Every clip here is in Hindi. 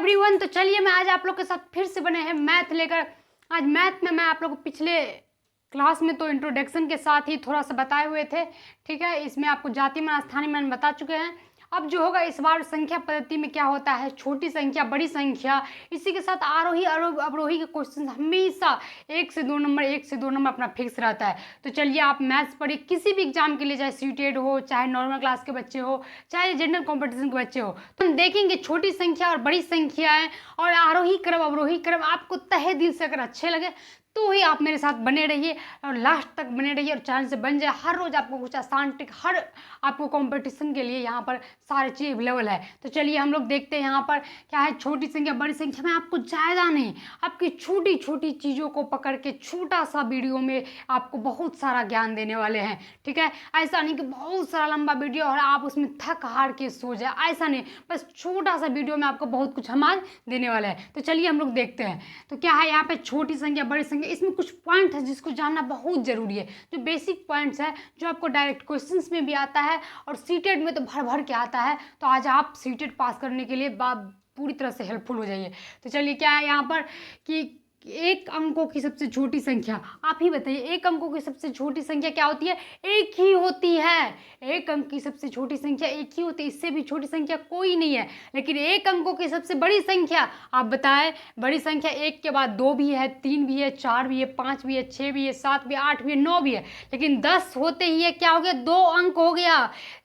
एवरीवन, तो चलिए मैं आज आप लोग के साथ फिर से बने हैं मैथ लेकर। आज मैथ में मैं आप लोग को पिछले क्लास में तो इंट्रोडक्शन के साथ ही थोड़ा सा बताए हुए थे, ठीक है। इसमें आपको जाति मान स्थानीय मान बता चुके हैं। अब जो होगा इस बार संख्या पद्धति में क्या होता है, छोटी संख्या बड़ी संख्या, इसी के साथ आरोही अवरोही के क्वेश्चन हमेशा 1 से 2 नंबर अपना फिक्स रहता है। तो चलिए आप मैथ्स पढ़िए, किसी भी एग्जाम के लिए, चाहे सीटेड हो, चाहे नॉर्मल क्लास के बच्चे हो, चाहे जनरल कॉम्पिटिशन के बच्चे हो, तो हम देखेंगे छोटी संख्या और बड़ी संख्याएं और आरोही क्रम अवरोही क्रम आपको तहे दिल से अगर अच्छे लगे तो ही आप मेरे साथ बने रहिए और लास्ट तक बने रहिए और चैनल से बन जाए। हर रोज़ आपको कुछ आसान ट्रिक, हर आपको कंपटीशन के लिए यहाँ पर सारी चीज़ अवेलेबल है। तो चलिए हम लोग देखते हैं यहाँ पर क्या है। छोटी संख्या बड़ी संख्या में आपको ज़्यादा नहीं, आपकी छोटी छोटी चीज़ों को पकड़ के छोटा सा वीडियो में आपको बहुत सारा ज्ञान देने वाले हैं, ठीक है। ऐसा नहीं कि बहुत सारा लंबा वीडियो और आप उसमें थक हार के सो जाए, ऐसा नहीं, बस छोटा सा वीडियो में आपको बहुत कुछ हम आज देने वाले हैं। तो चलिए हम लोग देखते हैं। तो क्या है यहाँ पे छोटी संख्या बड़ी संख्या, इसमें कुछ पॉइंट है जिसको जानना बहुत जरूरी है, जो बेसिक पॉइंट्स है, जो आपको डायरेक्ट क्वेश्चंस में भी आता है और सीटेड में तो भर भर के आता है। तो आज आप सीटेड पास करने के लिए पूरी तरह से हेल्पफुल हो जाइए। तो चलिए क्या है यहाँ पर कि एक अंकों की सबसे छोटी संख्या, आप ही बताइए एक अंकों की सबसे छोटी संख्या क्या होती है? एक ही होती है। एक अंक की सबसे छोटी संख्या एक ही होती है, इससे भी छोटी संख्या कोई नहीं है। लेकिन एक अंकों की सबसे बड़ी संख्या आप बताएं, बड़ी संख्या एक के बाद 2 भी है, 3 भी है, 4 भी है, 5 भी है, 6 भी है, 7 भी है, 8 भी है, 9 भी है। लेकिन 10 होते ही क्या हो गया? 2 अंक हो गया।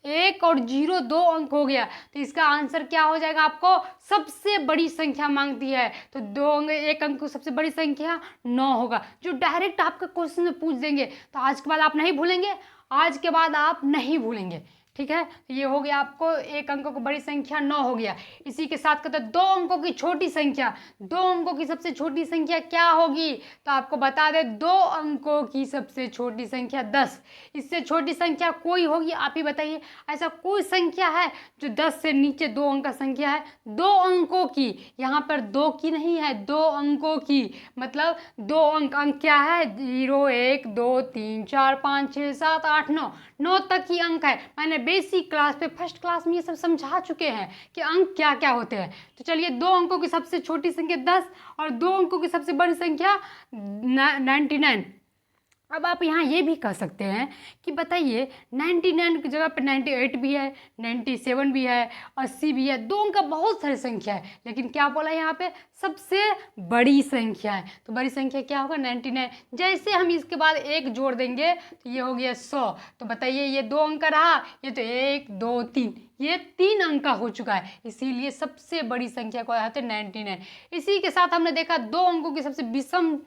1 और 0 2 अंक हो गया। तो इसका आंसर क्या हो जाएगा? आपको सबसे बड़ी संख्या मांगती है तो 2 अंक, एक अंक सबसे बड़ी संख्या 9 होगा, जो डायरेक्ट आपके क्वेश्चन में पूछ देंगे। तो आज के बाद आप नहीं भूलेंगे, आज के बाद आप नहीं भूलेंगे, ठीक है। ये हो गया आपको एक अंकों की बड़ी संख्या 9 हो गया। इसी के साथ कहते हैं 2 अंकों की छोटी संख्या। 2 अंकों की सबसे छोटी संख्या क्या होगी? तो आपको बता दें 2 अंकों की सबसे छोटी संख्या 10। इससे छोटी संख्या कोई होगी? आप ही बताइए, ऐसा कोई संख्या है जो 10 से नीचे 2 अंक का संख्या है? 2 अंकों की, यहाँ पर 2 की नहीं है, 2 अंकों की, मतलब 2 अंक। अंक क्या है? 0 1 2 3 4 5 6 7 8 9 9 तक ही अंक है। मैंने बेसिक क्लास पे फर्स्ट क्लास में ये सब समझा चुके हैं कि अंक क्या क्या होते हैं। तो चलिए 2 अंकों की सबसे छोटी संख्या 10 और 2 अंकों की सबसे बड़ी संख्या 99। अब आप यहाँ ये भी कह सकते हैं कि बताइए 99 की जगह पे 98 भी है, 97 भी है, 80 भी है, 2 अंक का बहुत सारी संख्या है। लेकिन क्या बोला यहाँ पे? सबसे बड़ी संख्या है। तो बड़ी संख्या क्या होगा? 99। जैसे हम इसके बाद 1 जोड़ देंगे तो ये हो गया 100। तो बताइए ये 2 अंक का रहा, ये तो 1 2 3, ये 3 अंक का हो चुका है। इसीलिए सबसे बड़ी संख्या को आते हैं 99। इसी के साथ हमने देखा 2 अंकों की सबसे विषम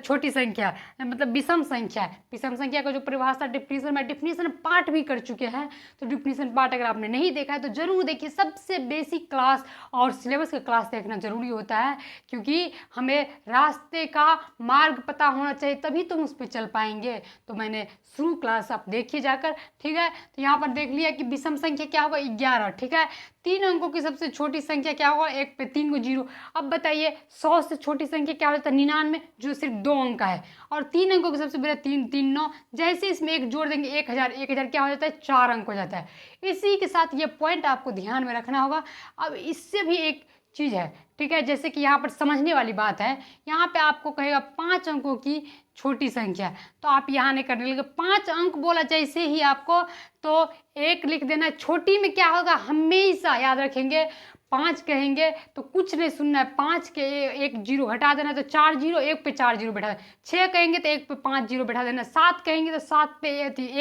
छोटी संख्या, मतलब विषम संख्या है। विषम संख्या का जो परिभाषा डिफिनीशन पार्ट भी कर चुके हैं। तो डिफिनीशन पार्ट अगर आपने नहीं देखा है तो जरूर देखिए। सबसे बेसिक क्लास और सिलेबस का क्लास देखना जरूरी होता है, क्योंकि हमें रास्ते का मार्ग पता होना चाहिए, तभी तुम उस पर चल पाएंगे। तो मैंने शुरू क्लास आप देखिए जाकर, ठीक है। तो यहाँ पर देख लिया कि विषम संख्या क्या होगा? 11, ठीक है। 3 अंकों की सबसे छोटी संख्या क्या होगा? 1 पे 3 को 0। अब बताइए 100 से छोटी संख्या क्या होता है? 99, जो सिर्फ 2 अंक का है। और 3 अंकों की सबसे बड़ा 3 3 9। जैसे इसमें 1 जोड़ देंगे 1000, 1000 क्या हो जाता है? 4 अंक हो जाता है। इसी के साथ ये पॉइंट आपको ध्यान में रखना होगा। अब इससे भी एक चीज़ है, ठीक है, जैसे कि यहाँ पर समझने वाली बात है। यहाँ पे आपको कहेगा 5 अंकों की छोटी संख्या, तो आप यहाँ नहीं करने लगे। 5 अंक बोला जैसे ही आपको, तो 1 लिख देना। छोटी में क्या होगा? हमेशा याद रखेंगे, 5 कहेंगे तो कुछ नहीं सुनना है। 5 के 1 0 हटा देना, तो 4 0, 1 पे 4 0 बैठा देना। 6 कहेंगे तो 1 पे 5 0 बैठा देना। 7 कहेंगे तो 7 पे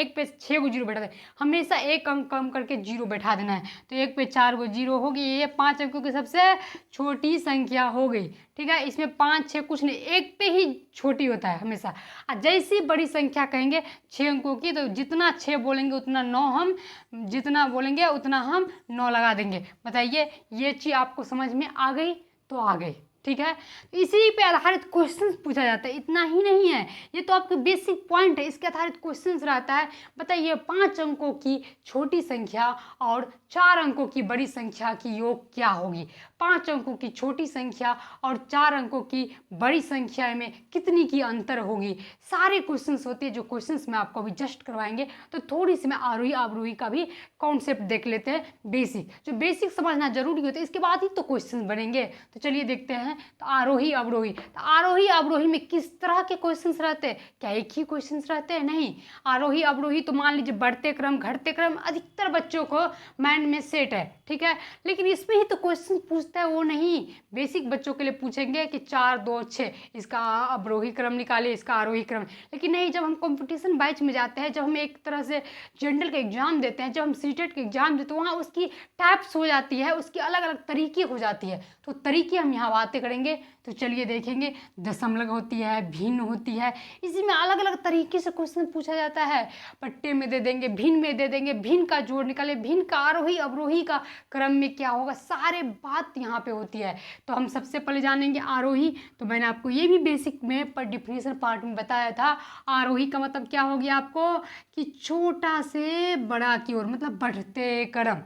1 पे 6 को 0 बैठा देना। हमेशा 1 अंक कम करके 0 बैठा देना है। तो 1 पे 4 को 0 होगी। ये 5 अंकों की सबसे छोटी संख्या हो गई, ठीक है। इसमें 5 6 कुछ नहीं, 1 पे ही छोटी होता है हमेशा। जैसी बड़ी संख्या कहेंगे 6 अंकों की, तो जितना 6 बोलेंगे उतना 9 हम, जितना बोलेंगे उतना हम 9 लगा देंगे। बताइए ये चीज़ आपको समझ में आ गई? तो आ गई। ठीक है। इसी पे आधारित क्वेश्चंस पूछा जाता है, इतना ही नहीं है, ये तो आपके बेसिक पॉइंट है, इसके आधारित क्वेश्चंस रहता है। बताइए 5 अंकों की छोटी संख्या और 4 अंकों की बड़ी संख्या की योग क्या होगी। 5 अंकों की छोटी संख्या और 4 अंकों की बड़ी संख्या में कितनी की अंतर होगी, सारे क्वेश्चंस होते हैं जो क्वेश्चंस मैं आपको अभी जस्ट करवाएंगे। तो थोड़ी सी मैं आरोही अवरोही का भी कॉन्सेप्ट देख लेते हैं, बेसिक, जो बेसिक समझना जरूरी होता है, इसके बाद ही तो क्वेश्चन बनेंगे। तो चलिए देखते हैं। तो आरोही अवरोही, तो आरोही अवरोही में किस तरह के क्वेश्चंस रहते हैं, क्या एक ही क्वेश्चंस रहते हैं, नहीं। आरोही अवरोही तो मान लीजिए बढ़ते क्रम घटते क्रम अधिकतर बच्चों को माइंड में सेट है, ठीक है। लेकिन इसमें ही तो क्वेश्चन पूछता है वो नहीं, बेसिक बच्चों के लिए पूछेंगे कि 4 2 6 इसका अवरोही क्रम निकाले, इसका आरोही क्रम। लेकिन नहीं, जब हम कंपटीशन बैच में जाते हैं, जब हम एक तरह से जनरल का एग्जाम देते हैं, जब हम सीटेट का एग्जाम देते हैं, वहाँ उसकी टाइप्स हो जाती है, उसकी अलग अलग तरीके हो जाती है। तो तरीके हम यहाँ बातें करेंगे। तो चलिए देखेंगे, दशमलव होती है, भिन्न होती है, इसी में अलग अलग तरीके से क्वेश्चन पूछा जाता है। पट्टे में दे देंगे, भिन्न में दे देंगे, भिन्न का जोड़ निकाले, भिन्न का आरोही अवरोही का क्रम में क्या होगा, सारे बात यहाँ पे होती है। तो हम सबसे पहले जानेंगे आरोही। तो मैंने आपको ये भी बेसिक में पर डिफिनेशन पार्ट में बताया था। आरोही का मतलब क्या हो गया आपको, कि छोटा से बड़ा की ओर, मतलब बढ़ते क्रम।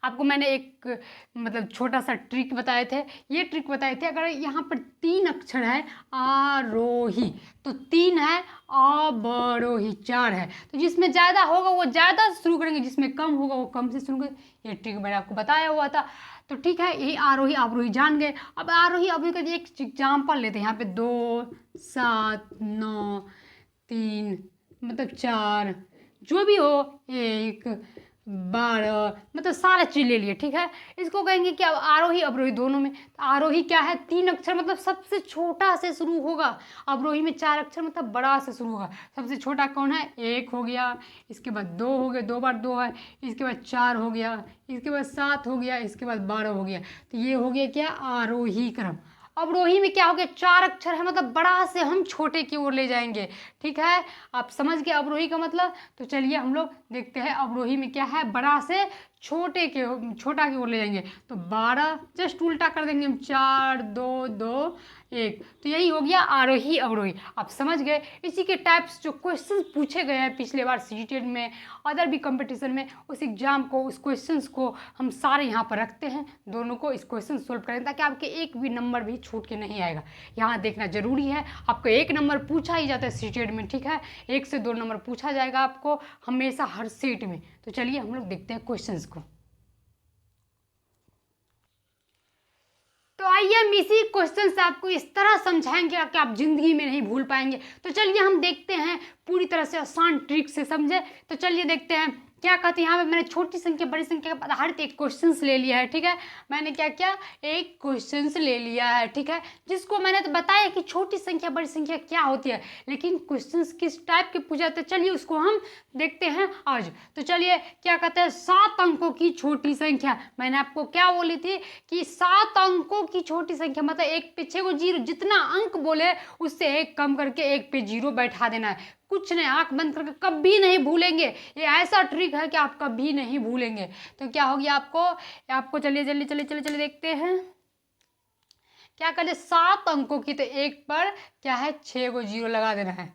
आपको मैंने एक मतलब छोटा सा ट्रिक बताए थे, ये ट्रिक बताए थे, अगर यहाँ पर 3 अक्षर है आरोही तो 3 है अवरोही 4 है। तो जिसमें ज़्यादा होगा वो ज़्यादा से शुरू करेंगे, जिसमें कम होगा वो कम से शुरू करेंगे। ये ट्रिक मैंने आपको बताया हुआ था। तो ठीक है, यही आरोही अवरोही जान गए। अब आरोही अवरोही का एक एग्जाम्पल लेते हैं। यहाँ पे 2 7 9 3 मतलब 4, जो भी हो 1 12 मतलब सारा चीज ले लिए, ठीक है। इसको कहेंगे क्या, आरोही अवरोही दोनों में। तो आरोही क्या है, 3 अक्षर मतलब सबसे छोटा से शुरू होगा। अवरोही में 4 अक्षर मतलब बड़ा से शुरू होगा। सबसे छोटा कौन है, 1 हो गया, इसके बाद 2 हो गए, 2 बार 2 है, इसके बाद 4 हो गया, इसके बाद 7 हो गया, इसके बाद 12 हो गया। तो ये हो गया क्या, आरोही क्रम। अवरोही में क्या हो गया, 4 अक्षर है मतलब बड़ा से हम छोटे की ओर ले जाएंगे, ठीक है। आप समझ गए अवरोही का मतलब। तो चलिए हम लोग देखते हैं अवरोही में क्या है, बड़ा से छोटा की ओर ले जाएंगे। तो 12 जस्ट उल्टा कर देंगे हम, 4 2 2 1। तो यही हो गया आरोही अवरोही। आप समझ गए। इसी के टाइप्स जो क्वेश्चन पूछे गए हैं पिछले बार सीटेट में, अदर भी कंपटीशन में, उस एग्जाम को, उस क्वेश्चंस को हम सारे यहाँ पर रखते हैं। दोनों को इस क्वेश्चन सोल्व करें ताकि आपके एक भी नंबर भी छूट के नहीं आएगा। यहाँ देखना जरूरी है, आपको 1 नंबर पूछा ही जाता है सीटेट में, ठीक है। 1 से 2 नंबर पूछा जाएगा आपको हमेशा हर सीट में। तो चलिए हम लोग देखते हैं क्वेश्चंस को। तो आइए हम इसी क्वेश्चन से आपको इस तरह समझाएंगे कि आप जिंदगी में नहीं भूल पाएंगे। तो चलिए हम देखते हैं, पूरी तरह से आसान ट्रिक से समझे। तो चलिए देखते हैं क्या कहते हैं। यहाँ पे मैंने छोटी संख्या बड़ी संख्या का आधारित एक क्वेश्चंस ले लिया है, ठीक है। मैंने क्या किया, एक क्वेश्चंस ले लिया है, ठीक है, जिसको मैंने तो बताया कि छोटी संख्या बड़ी संख्या क्या होती है, लेकिन क्वेश्चंस किस टाइप के पूछे जाते हैं, चलिए उसको हम देखते हैं आज। तो चलिए क्या कहते हैं, 7 अंकों की छोटी संख्या। मैंने आपको क्या बोली थी कि 7 अंकों की छोटी संख्या मतलब 1 पे 6 को 0, जितना अंक बोले उससे 1 कम करके 1 पे 0 बैठा देना है। कुछ नहीं, आंख बंद करके कभी नहीं भूलेंगे। ये ऐसा ट्रिक है कि आप कभी नहीं भूलेंगे। तो क्या हो गया आपको चलिए जल्दी चलिए चलिए चलिए देखते हैं क्या करें। 7 अंकों की, तो 1 पर क्या है 6 को 0 लगा देना है,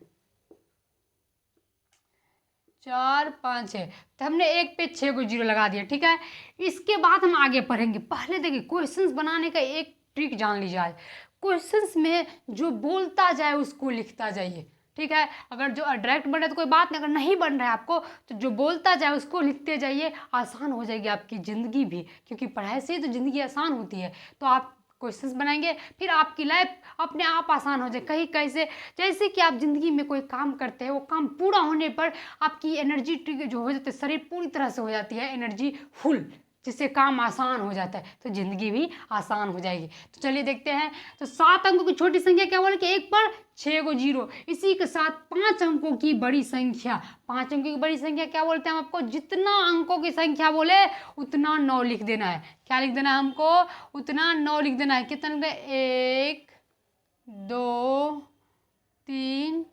4 5 6। तो हमने 1 पे 6 को 0 लगा दिया, ठीक है। इसके बाद हम आगे पढ़ेंगे। पहले देखिए क्वेश्चंस बनाने का एक ट्रिक जान लीजिए आज। क्वेश्चंस में जो बोलता जाए उसको लिखता जाइए, ठीक है। अगर जो डायरेक्ट बन रहा है तो कोई बात नहीं, अगर नहीं बन रहा है आपको तो जो बोलता जाए उसको लिखते जाइए। आसान हो जाएगी आपकी ज़िंदगी भी, क्योंकि पढ़ाई से ही तो ज़िंदगी आसान होती है। तो आप क्वेश्चंस बनाएंगे, फिर आपकी लाइफ अपने आप आसान हो जाए। कहीं कैसे, जैसे कि आप ज़िंदगी में कोई काम करते हैं, वो काम पूरा होने पर आपकी एनर्जी जो हो जाती है, शरीर पूरी तरह से हो जाती है एनर्जी फुल, जिससे काम आसान हो जाता है, तो ज़िंदगी भी आसान हो जाएगी। तो चलिए देखते हैं। तो 7 अंकों की छोटी संख्या क्या बोले कि 1 पर 6 को 0। इसी के साथ 5 अंकों की बड़ी संख्या। 5 अंकों की बड़ी संख्या क्या बोलते हैं हम आपको, जितना अंकों की संख्या बोले उतना 9 लिख देना है। क्या लिख देना है हमको, उतना 9 लिख देना है। कितना लिख देना है, 1 2 3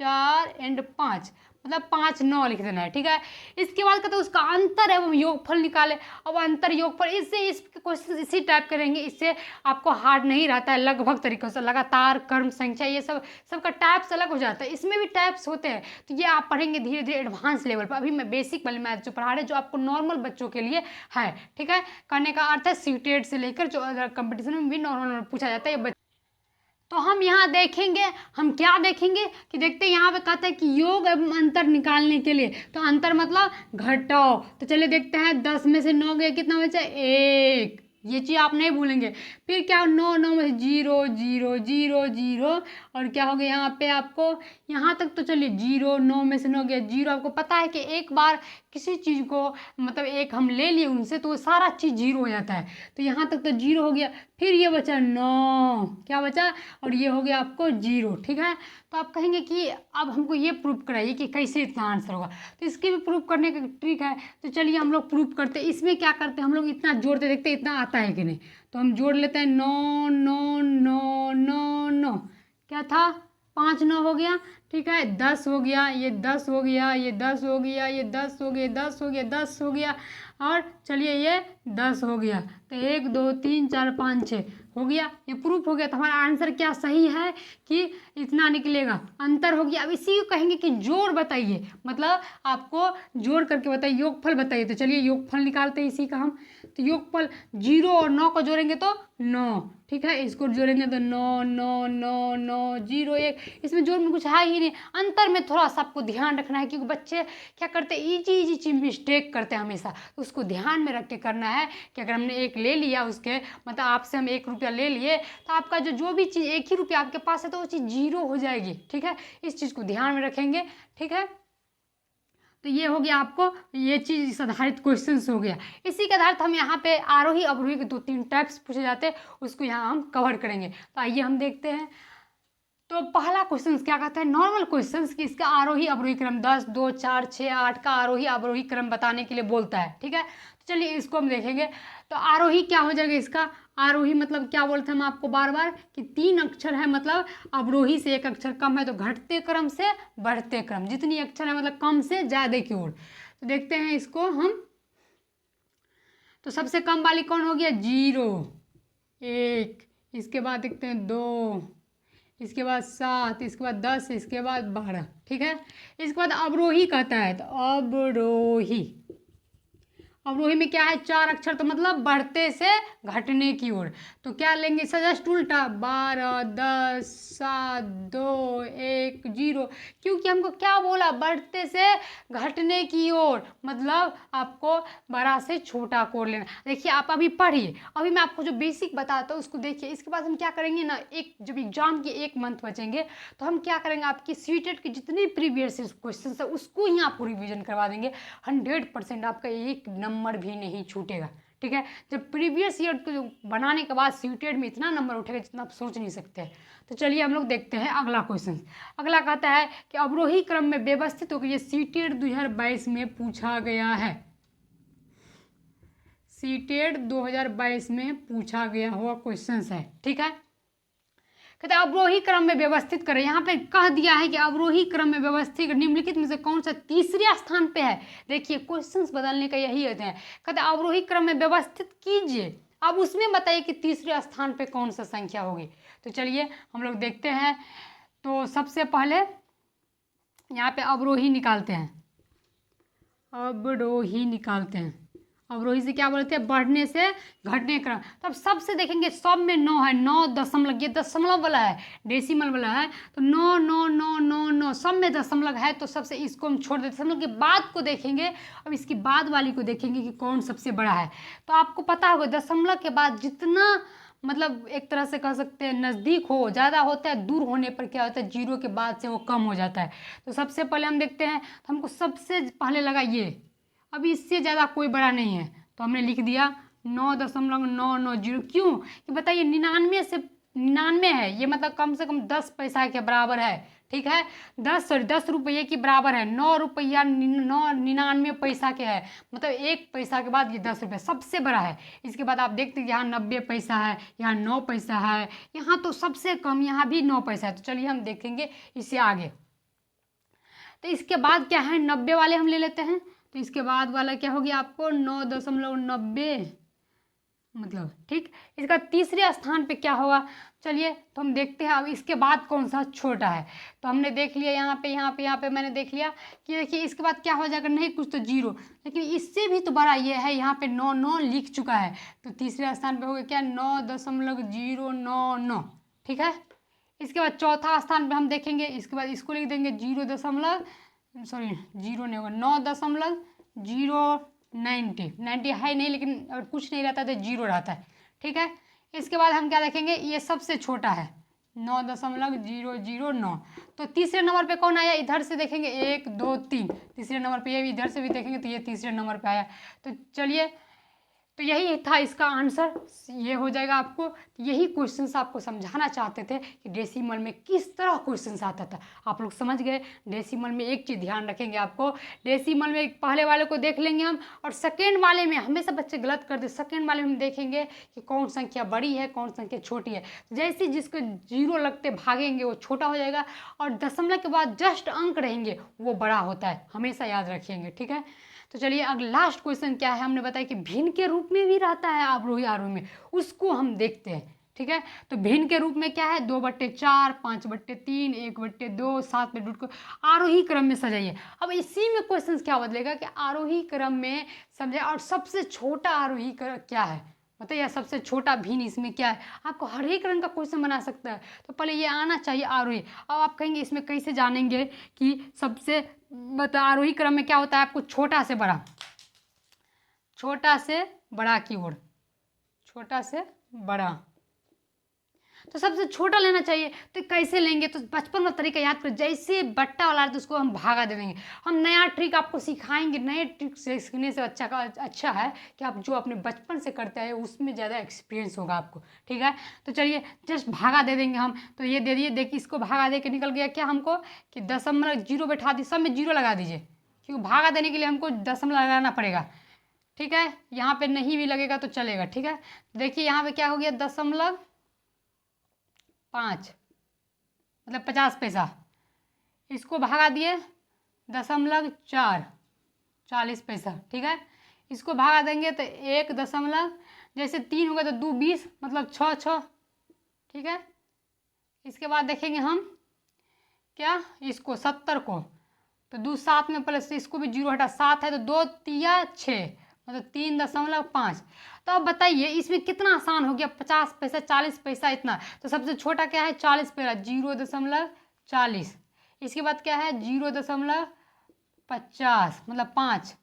4 एंड 5, मतलब 5 9 लिख देना है, ठीक है। इसके बाद कहते हैं उसका अंतर है वो योगफल निकाले। अब अंतर योगफल, इससे इस क्वेश्चन इसी टाइप करेंगे, इससे आपको हार्ड नहीं रहता है, लगभग तरीकों से लगातार, कर्म, संख्या, ये सब सबका टाइप्स अलग हो जाता है, इसमें भी टाइप्स होते हैं। तो ये आप पढ़ेंगे धीरे धीरे एडवांस लेवल पर। अभी मैं बेसिक वाले मैथ जो पढ़ा रहे हैं, जो आपको नॉर्मल बच्चों के लिए है, ठीक है। कहने का अर्थ है सीटेड से लेकर जो अदर कंपटीशन में भी नॉर्मल पूछा जाता है। तो हम यहाँ देखेंगे, हम क्या देखेंगे कि देखते हैं यहाँ पे कहते हैं कि योग एवं अंतर निकालने के लिए, तो अंतर मतलब घटाओ। तो चलिए देखते हैं, 10 में से 9 गया, कितना बचा? 1। ये चीज़ आप नहीं भूलेंगे। फिर क्या, 9 9 में से 0 0 0 0, और क्या हो गया यहाँ पे आपको, यहाँ तक तो चलिए 0, 9 में से 9 गया 0। आपको पता है कि एक बार किसी चीज़ को मतलब एक हम ले लिए उनसे तो वो सारा चीज़ 0 हो जाता है। तो यहाँ तक तो 0 हो गया। फिर ये बचा 9, क्या बचा, और ये हो गया आपको 0, ठीक है। तो आप कहेंगे कि अब हमको ये प्रूफ कराइए कि कैसे इतना आंसर होगा। तो इसकी भी प्रूफ करने का ट्रिक है। तो चलिए हम लोग प्रूफ करते हैं। इसमें क्या करते हैं हम लोग, इतना जोड़ते देखते इतना आता है कि नहीं। तो हम जोड़ लेते हैं, 9 9 9 9 9, क्या था, 5 9 हो गया, ठीक है। 10 हो गया, ये 10 हो गया, ये 10 हो गया, ये 10 हो गया, 10 हो गया, 10 हो गया, और चलिए ये 10 हो गया। तो 1 2 3 4 5 6 हो गया, ये प्रूफ हो गया। तो हमारा आंसर क्या सही है कि इतना निकलेगा, अंतर हो गया। अब इसी को कहेंगे कि जोड़ बताइए, मतलब आपको जोड़ करके बताइए, योगफल बताइए। तो चलिए योगफल निकालते हैं इसी का हम। तो योगफल 0 और 9 को जोड़ेंगे तो 9, ठीक है। इसको जोड़ेंगे तो 9 9 9 9 0 1। इसमें जोड़ में कुछ है ही नहीं। अंतर में थोड़ा सा आपको ध्यान रखना है, क्योंकि बच्चे क्या करते हैं, इजी चीज मिस्टेक करते हैं हमेशा। तो उसको ध्यान में रख के करना है कि अगर हमने एक ले लिया, उसके मतलब आपसे हम 1 रुपया ले लिए, तो आपका जो भी चीज़ 1 ही रुपया आपके पास है तो वो चीज़ 0 हो जाएगी, ठीक है। इस चीज़ को ध्यान में रखेंगे, ठीक है। तो ये हो गया आपको, ये चीज़ इस आधारित क्वेश्चन हो गया। इसी के आधारित हम यहाँ पे आरोही अवरोही के 2-3 टाइप्स पूछे जाते हैं, उसको यहाँ हम कवर करेंगे। तो आइए हम देखते हैं। तो पहला क्वेश्चन क्या कहता है, नॉर्मल क्वेश्चंस कि इसका आरोही अवरोही क्रम 10 2 4 6 8 का आरोही अवरोही क्रम बताने के लिए बोलता है, ठीक है। तो चलिए इसको हम देखेंगे। तो आरोही क्या हो जाएगा इसका, आरोही मतलब क्या बोलते हैं हम आपको बार बार कि 3 अक्षर है, मतलब अवरोही से 1 अक्षर कम है तो घटते क्रम से बढ़ते क्रम, जितनी अक्षर है मतलब कम से ज़्यादा की ओर। तो देखते हैं इसको हम। तो सबसे कम वाली कौन हो गया, 0 1, इसके बाद देखते हैं 2, इसके बाद 7, इसके बाद 10, इसके बाद 12, ठीक है। इसके बाद अवरोही कहता है, तो अवरोही, अवरोही में क्या है, 4 अक्षर, तो मतलब बढ़ते से घटने की ओर। तो क्या लेंगे, जस्ट उल्टा, 12 10 7 2 1 0, क्योंकि हमको क्या बोला, बढ़ते से घटने की ओर, मतलब आपको बड़ा से छोटा कोड लेना। देखिए आप अभी पढ़िए, अभी मैं आपको जो बेसिक बताता हूँ उसको देखिए। इसके बाद हम क्या करेंगे ना, एक जब एग्जाम के 1 मंथ बचेंगे तो हम क्या करेंगे, आपकी सीटेट की जितनी प्रीवियस क्वेश्चन है उसको ही आपको रिविजन करवा देंगे। 100% आपका 1 नंबर भी नहीं छूटेगा, ठीक है। जब प्रीवियस ईयर को बनाने के बाद सीटेड में इतना नंबर उठेगा जितना आप सोच नहीं सकते। तो चलिए हम लोग देखते हैं अगला क्वेश्चन। अगला कहता है कि अवरोही क्रम में व्यवस्थित होकर ये सीटेड 2022 में पूछा गया है, सीटेड 2022 में पूछा गया हुआ क्वेश्चन है, ठीक है। कहते हैं अवरोही क्रम में व्यवस्थित करें। यहाँ पे कह दिया है कि अवरोही क्रम में व्यवस्थित निम्नलिखित में से कौन सा तीसरे स्थान पे है। देखिए क्वेश्चंस बदलने का यही होता है। कहते हैं अवरोही क्रम में व्यवस्थित कीजिए, अब उसमें बताइए कि तीसरे स्थान पे कौन सा संख्या होगी। तो चलिए हम लोग देखते हैं। तो सबसे पहले यहाँ पे अवरोही निकालते हैं, अवरोही निकालते हैं। अवरोही से क्या बोलते हैं, बढ़ने से घटने क्रम। तब सबसे देखेंगे सब में 9 है, 9 दशमलव, ये दशमलव वाला है, डेसिमल वाला है। तो 9 9 9 9 9 सब में दशमलव है, तो सबसे इसको हम छोड़ देते। दशमलव के बाद को देखेंगे, अब इसकी बाद वाली को देखेंगे कि कौन सबसे बड़ा है। तो आपको पता होगा दशमलव के बाद जितना मतलब एक तरह से कह सकते हैं नज़दीक हो ज़्यादा होता है, दूर होने पर क्या होता है 0 के बाद से वो कम हो जाता है। तो सबसे पहले हम देखते हैं, तो हमको सबसे पहले लगा ये, अभी इससे ज़्यादा कोई बड़ा नहीं है तो हमने लिख दिया 9.990। क्यों कि बताइए 99 है, ये मतलब कम से कम 10 पैसा के बराबर है, ठीक है। 10 रुपये के बराबर है, 9 रुपया 99 पैसा के है, मतलब 1 पैसा के बाद ये 10 रुपये सबसे बड़ा है। इसके बाद आप देखते हैं यहाँ 90 पैसा है, यहाँ 9 पैसा है, यहाँ तो सबसे कम यहाँ भी 9 पैसा है। तो चलिए हम देखेंगे इससे आगे। तो इसके बाद क्या है 90 वाले हम ले लेते हैं। तो इसके बाद वाला क्या हो गया आपको 9.90 मतलब, ठीक। इसका तीसरे स्थान पे क्या होगा, चलिए तो हम देखते हैं अब इसके बाद कौन सा छोटा है। तो हमने देख लिया यहाँ पे मैंने देख लिया कि देखिए इसके बाद क्या हो जाएगा, नहीं कुछ तो 0, लेकिन इससे भी तो बड़ा ये है, यहाँ पे 9 लिख चुका है। तो तीसरे स्थान पे हो गया क्या 9.099, ठीक है। इसके बाद चौथा स्थान पे हम देखेंगे, इसके बाद इसको लिख देंगे 0 नहीं होगा 9.090 है नहीं, लेकिन अगर कुछ नहीं रहता तो 0 रहता है, ठीक है। इसके बाद हम क्या देखेंगे, ये सबसे छोटा है 9.009। तो तीसरे नंबर पे कौन आया, इधर से देखेंगे 1 2 3, तीसरे नंबर पे ये भी इधर से भी देखेंगे तो ये तीसरे नंबर पे आया। तो चलिए, तो यही था इसका आंसर, ये हो जाएगा आपको। यही क्वेश्चंस आपको समझाना चाहते थे कि डेसिमल में किस तरह क्वेश्चंस आता था, आप लोग समझ गए। डेसिमल में एक चीज़ ध्यान रखेंगे आपको, डेसिमल में पहले वाले को देख लेंगे हम, और सेकेंड वाले में हमेशा बच्चे गलत करते, सेकेंड वाले में हम देखेंगे कि कौन संख्या बड़ी है कौन संख्या छोटी है। जैसे जिसको 0 लगते भागेंगे वो छोटा हो जाएगा, और दशमलव के बाद जस्ट अंक रहेंगे वो बड़ा होता है, हमेशा याद रखेंगे, ठीक है। तो चलिए अब लास्ट क्वेश्चन क्या है, हमने बताया कि भिन्न के रूप में भी रहता है आरोही आरोही में, उसको हम देखते हैं, ठीक है। तो भिन्न के रूप में क्या है 2/4, 5/3, 1/2, 7/2 को आरोही क्रम में सजाइए। अब इसी में क्वेश्चन क्या बदलेगा कि आरोही क्रम में समझे, और सबसे छोटा आरोही क्रम क्या है बताइए, सबसे छोटा भिन्न इसमें क्या है, आपको हर एक रंग का क्वेश्चन बना सकता है। तो पहले ये आना चाहिए आरोही। अब आप कहेंगे इसमें कैसे जानेंगे कि सबसे आरोही क्रम में क्या होता है, आपको छोटा से बड़ा की ओर, छोटा से बड़ा, तो सबसे छोटा लेना चाहिए। तो कैसे लेंगे, तो बचपन का तरीका याद करो, जैसे बट्टा वाला है तो उसको हम भागा दे देंगे। हम नया ट्रिक आपको सिखाएंगे, नए ट्रिक सीखने से अच्छा है कि आप जो अपने बचपन से करते हैं उसमें ज़्यादा एक्सपीरियंस होगा आपको, ठीक है। तो चलिए जस्ट भागा दे देंगे हम, तो ये दे दिए, देखिए इसको भागा दे के निकल गया क्या हमको कि 0 बैठा दी, सब में 0 लगा दीजिए, क्योंकि भागा देने के लिए हमको दशमलव लगाना पड़ेगा, ठीक है। यहाँ पे नहीं भी लगेगा तो चलेगा, ठीक है। देखिए यहाँ पे क्या हो गया 0.5 मतलब 50 पैसा, इसको भगा दिए 0.4 40 पैसा, ठीक है। इसको भगा देंगे तो 1 दशमलव, जैसे 3 होगा तो 2 20 मतलब 6, ठीक है। इसके बाद देखेंगे हम क्या इसको 70 को, तो 2 7 में प्लस इसको भी 0 हटा 7 है तो 2 3 6 मतलब 3.5। तो अब बताइए इसमें कितना आसान हो गया, 50 पैसा 40 पैसा इतना। तो सबसे छोटा क्या है 40 पैसा 0.40, इसके बाद क्या है 0.50 मतलब 5,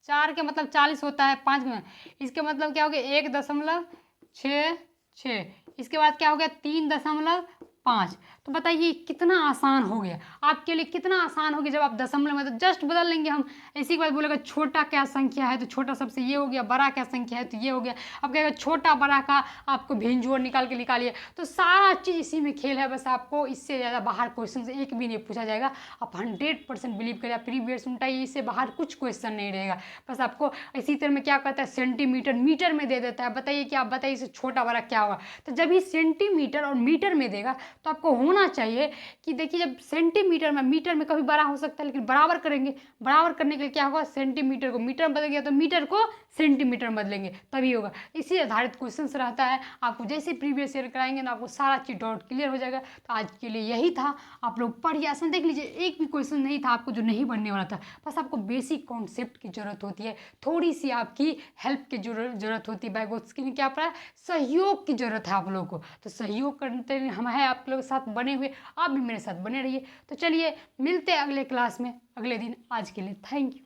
4 के मतलब 40 होता है 5 में, इसके मतलब क्या हो गया 1.66, इसके बाद क्या हो गया 3.5। तो बताइए कितना आसान हो गया आपके लिए, कितना आसान हो गया जब आप दशमलव में तो जस्ट बदल लेंगे हम। इसी के बाद बोलेगा छोटा क्या संख्या है तो छोटा सबसे ये हो गया, बड़ा क्या संख्या है तो ये हो गया। अब कहेगा छोटा बड़ा का आपको भिन्न जोड़ निकाल के निकालिए, तो सारा चीज़ इसी में खेल है। बस आपको इससे ज़्यादा बाहर क्वेश्चन से एक भी नहीं पूछा जाएगा, आप 100% बिलीव करिए। प्रीवियस उल्टाइए, इससे बाहर कुछ क्वेश्चन नहीं रहेगा। बस आपको इसी तरह में क्या कहता है सेंटीमीटर मीटर में दे देता है, बताइए कि आप बताइए इससे छोटा बड़ा क्या होगा। तो जब ही सेंटीमीटर और मीटर में देगा तो आपको होना चाहिए कि देखिए जब सेंटीमीटर में मीटर में कभी बड़ा हो सकता है, लेकिन बराबर करेंगे, बराबर करने के लिए क्या होगा सेंटीमीटर को मीटर में बदलेंगे तो मीटर को सेंटीमीटर में बदलेंगे तभी होगा। इसी आधारित क्वेश्चन रहता है। आपको जैसे प्रीवियस ईयर कराएंगे ना आपको सारा चीज़ डाउट क्लियर हो जाएगा। तो आज के लिए यही था, आप लोग पढ़िए आसान देख लीजिए, एक भी क्वेश्चन नहीं था आपको जो नहीं बनने वाला था। बस आपको बेसिक कॉन्सेप्ट की जरूरत होती है, थोड़ी सी आपकी हेल्प की जरूरत होती है, बैक उसके लिए क्या पड़ा सहयोग की जरूरत है आप लोगों को। तो सहयोग करते हम हैं आप लोग साथ बने हुए, आप भी मेरे साथ बने रहिए। तो चलिए मिलते हैं अगले क्लास में अगले दिन। आज के लिए थैंक यू।